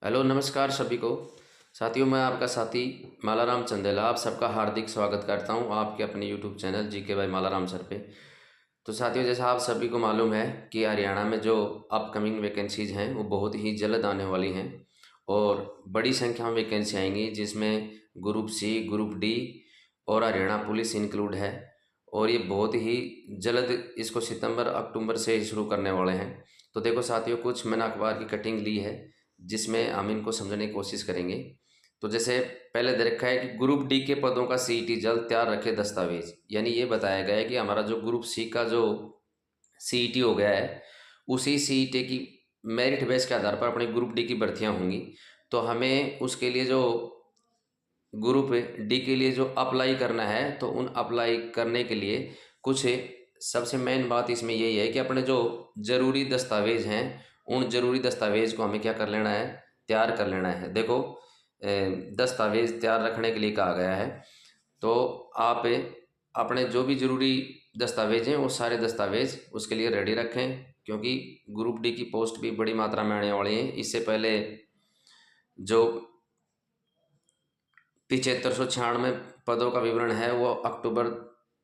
Hello नमस्कार सभी को। साथियों, मैं आपका साथी मालाराम चंदेला आप सबका हार्दिक स्वागत करता हूं आपके अपने YouTube channel GK by Malaram sir पे। तो साथियों, जैसा आप सभी को मालूम है कि हरियाणा में जो अपकमिंग वैकेंसीज हैं वो बहुत ही जल्द आने वाली हैं और बड़ी संख्या में वैकेंसी आएंगी, जिसमें ग्रुप सी, ग्रुप डी और हरियाणा पुलिस इंक्लूड है। और ये बहुत ही जल्द इसको सितंबर अक्टूबर से ही शुरू करने वाले हैं। तो देखो साथियों, कुछ मैंने अखबार की कटिंग ली है जिसमें हम इनको समझने की कोशिश करेंगे। तो जैसे पहले दे रखा है कि ग्रुप डी के पदों का सीईटी जल्द तैयार रखे दस्तावेज, यानी ये बताया गया है कि हमारा जो ग्रुप सी का जो सीईटी हो गया है, उसी सीईटी की मेरिट बेस के आधार पर अपने ग्रुप डी की भर्तियां होंगी। तो हमें उसके लिए जो ग्रुप डी के लिए जो अप्लाई करना है, तो उन अप्लाई करने के लिए कुछ सबसे मेन बात इसमें यही है कि अपने जो ज़रूरी दस्तावेज हैं, उन ज़रूरी दस्तावेज को हमें क्या कर लेना है, तैयार कर लेना है। देखो, दस्तावेज तैयार रखने के लिए कहा गया है। तो आप अपने जो भी ज़रूरी दस्तावेज हैं वो सारे दस्तावेज उसके लिए रेडी रखें, क्योंकि ग्रुप डी की पोस्ट भी बड़ी मात्रा में आने वाली है। इससे पहले जो 7596 पदों का विवरण है वो अक्टूबर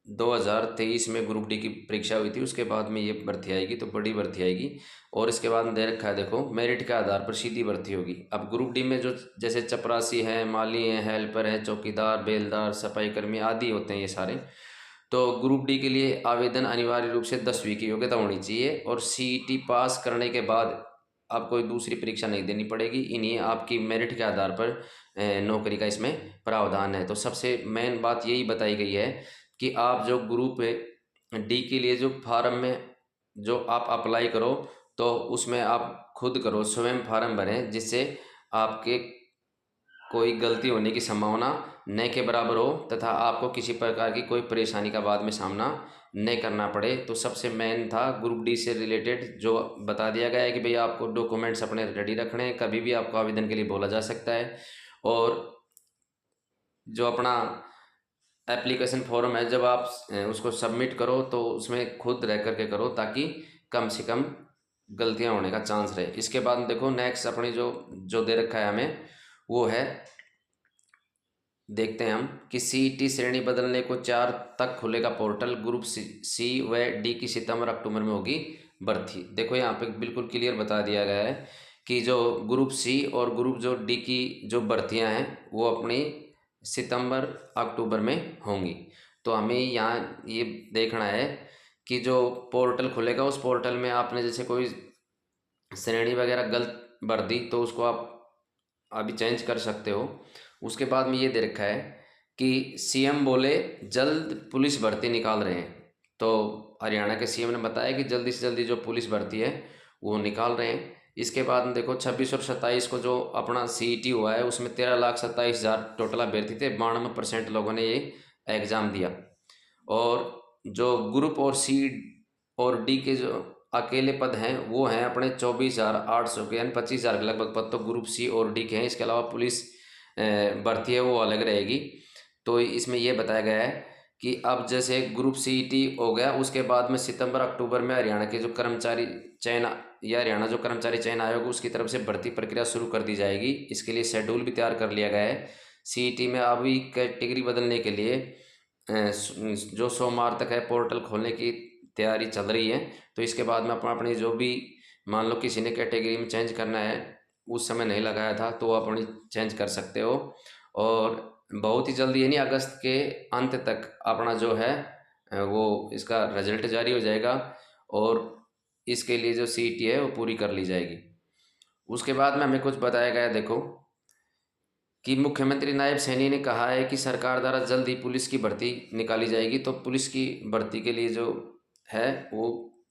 2023 में ग्रुप डी की परीक्षा हुई थी। उसके बाद में ये भर्ती आएगी, तो बड़ी भर्ती आएगी। और इसके बाद में दे रखा है, देखो, मेरिट के आधार पर सीधी भर्ती होगी। अब ग्रुप डी में जो जैसे चपरासी हैं, माली हैं, हेल्पर हैं, चौकीदार, बेलदार, सफाई कर्मी आदि होते हैं ये सारे। तो ग्रुप डी के लिए आवेदन अनिवार्य रूप से 10वीं की योग्यता होनी चाहिए और सीईटी पास करने के बाद आप कोई दूसरी परीक्षा नहीं देनी पड़ेगी। इन्हीं आपकी मेरिट के आधार पर नौकरी का इसमें प्रावधान है। तो सबसे मेन बात यही बताई गई है कि आप जो ग्रुप डी के लिए जो फार्म में जो आप अप्लाई करो, तो उसमें आप खुद करो, स्वयं फार्म भरें, जिससे आपके कोई गलती होने की संभावना न के बराबर हो तथा आपको किसी प्रकार की कोई परेशानी का बाद में सामना न करना पड़े। तो सबसे मेन था ग्रुप डी से रिलेटेड जो बता दिया गया है कि भाई आपको डॉक्यूमेंट्स अपने रेडी रखने हैं, कभी भी आपको आवेदन के लिए बोला जा सकता है। और जो अपना एप्लीकेशन फॉर्म है, जब आप उसको सबमिट करो तो उसमें खुद रह करके करो, ताकि कम से कम गलतियां होने का चांस रहे। इसके बाद देखो, नेक्स्ट अपनी जो जो दे रखा है हमें, वो है, देखते हैं हम कि सीईटी श्रेणी बदलने को 4 तक खुलेगा पोर्टल। ग्रुप सी व डी की सितंबर अक्टूबर में होगी भर्ती। देखो यहाँ पे बिल्कुल क्लियर बता दिया गया है कि जो ग्रुप सी और ग्रुप जो डी की जो भर्तियां हैं वो अपनी सितंबर अक्टूबर में होंगी। तो हमें यहाँ ये देखना है कि जो पोर्टल खुलेगा उस पोर्टल में आपने जैसे कोई श्रेणी वगैरह गलत भर दी तो उसको आप अभी चेंज कर सकते हो। उसके बाद में ये दे रखा है कि सीएम बोले जल्द पुलिस भर्ती निकाल रहे हैं। तो हरियाणा के सीएम ने बताया कि जल्दी से जल्दी जो पुलिस भर्ती है वो निकाल रहे हैं। इसके बाद में देखो, 26 और 27 को जो अपना सीईटी हुआ है उसमें 13,27,000 टोटल अभ्यर्थी थे। 92% लोगों ने ये एग्ज़ाम दिया। और जो ग्रुप और सी और डी के जो अकेले पद हैं वो हैं अपने 24,800 के, यानी 25,000 के लगभग पद तो ग्रुप सी और डी के हैं। इसके अलावा पुलिस भर्ती है वो अलग रहेगी। तो इसमें यह बताया गया है कि अब जैसे ग्रुप सीईटी हो गया, उसके बाद में सितंबर अक्टूबर में हरियाणा के जो कर्मचारी चयन या हरियाणा जो कर्मचारी चयन आयोग उसकी तरफ से भर्ती प्रक्रिया शुरू कर दी जाएगी। इसके लिए शेड्यूल भी तैयार कर लिया गया है। सीईटी में अभी कैटेगरी बदलने के लिए जो सोमवार तक है पोर्टल खोलने की तैयारी चल रही है। तो इसके बाद में अपनी जो भी, मान लो किसी ने कैटेगरी में चेंज करना है, उस समय नहीं लगाया था, तो वो अपनी चेंज कर सकते हो। और बहुत ही जल्दी, यानी अगस्त के अंत तक अपना जो है वो इसका रिजल्ट जारी हो जाएगा और इसके लिए जो सीईटी है वो पूरी कर ली जाएगी। उसके बाद में हमें कुछ बताया गया, देखो, कि मुख्यमंत्री नायब सैनी ने कहा है कि सरकार द्वारा जल्द ही पुलिस की भर्ती निकाली जाएगी। तो पुलिस की भर्ती के लिए जो है वो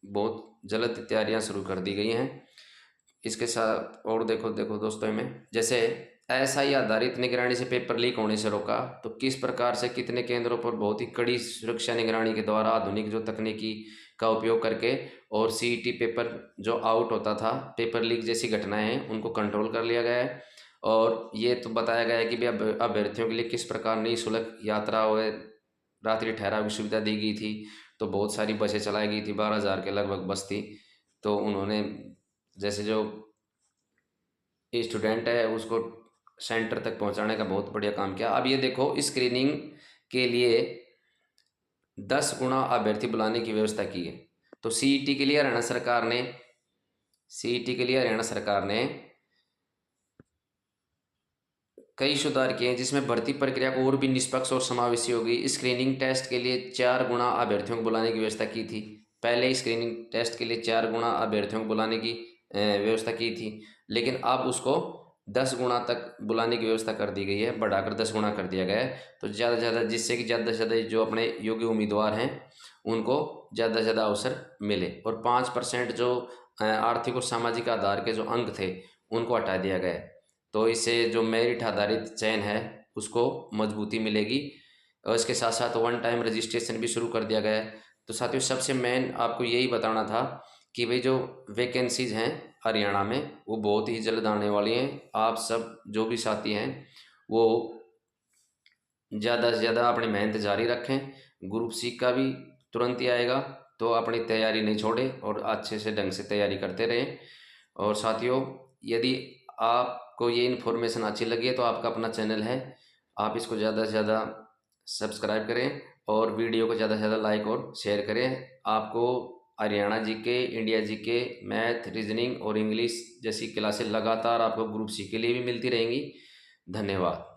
बहुत जल्द तैयारियां शुरू कर दी गई हैं। इसके साथ और देखो देखो दोस्तों में, जैसे एसआई आधारित निगरानी से पेपर लीक होने से रोका, तो किस प्रकार से कितने केंद्रों पर बहुत ही कड़ी सुरक्षा निगरानी के द्वारा आधुनिक जो तकनीकी का उपयोग करके और सीईटी पेपर जो आउट होता था, पेपर लीक जैसी घटनाएं हैं, उनको कंट्रोल कर लिया गया है। और ये तो बताया गया है कि भाई अभ्यर्थियों के लिए किस प्रकार नई सुलभ यात्रा व रात्रि ठहराव की सुविधा दी गई थी। तो बहुत सारी बसें चलाई गई थी, 12,000 के लगभग बस थी। तो उन्होंने जैसे जो स्टूडेंट है उसको सेंटर तक पहुंचाने का बहुत बढ़िया काम किया। अब ये देखो, स्क्रीनिंग के लिए 10 गुना अभ्यर्थी बुलाने की व्यवस्था की है। तो सीईटी के लिए हरियाणा सरकार ने कई सुधार किए हैं, जिसमें भर्ती प्रक्रिया को और भी निष्पक्ष और समावेशी होगी। स्क्रीनिंग टेस्ट के लिए 4 गुना अभ्यर्थियों को बुलाने की व्यवस्था की थी। पहले स्क्रीनिंग टेस्ट के लिए 4 गुना अभ्यर्थियों को बुलाने की व्यवस्था की थी, लेकिन अब उसको 10 गुना तक बुलाने की व्यवस्था कर दी गई है, बढ़ाकर 10 गुना कर दिया गया है। तो ज़्यादा से ज़्यादा, जिससे कि ज़्यादा से ज़्यादा जो अपने योग्य उम्मीदवार हैं उनको ज़्यादा से ज़्यादा अवसर मिले। और 5% जो आर्थिक और सामाजिक आधार के जो अंक थे उनको हटा दिया गया है। तो इससे जो मेरिट आधारित चयन है उसको मजबूती मिलेगी। और इसके साथ साथ वन टाइम रजिस्ट्रेशन भी शुरू कर दिया गया है। तो साथियों, सबसे मेन आपको यही बताना था कि भाई जो वैकेंसीज हैं हरियाणा में वो बहुत ही जल्द आने वाली हैं। आप सब जो भी साथी हैं वो ज़्यादा से ज़्यादा अपनी मेहनत जारी रखें। ग्रुप सी का भी तुरंत ही आएगा, तो अपनी तैयारी नहीं छोड़ें और अच्छे से ढंग से तैयारी करते रहें। और साथियों, यदि आपको ये इन्फॉर्मेशन अच्छी लगी है तो आपका अपना चैनल है, आप इसको ज़्यादा से ज़्यादा सब्सक्राइब करें और वीडियो को ज़्यादा से ज़्यादा लाइक और शेयर करें। आपको Haryana GK, India GK, math, reasoning और इंग्लिश जैसी क्लासेस लगातार आपको ग्रुप सी के लिए भी मिलती रहेंगी। धन्यवाद।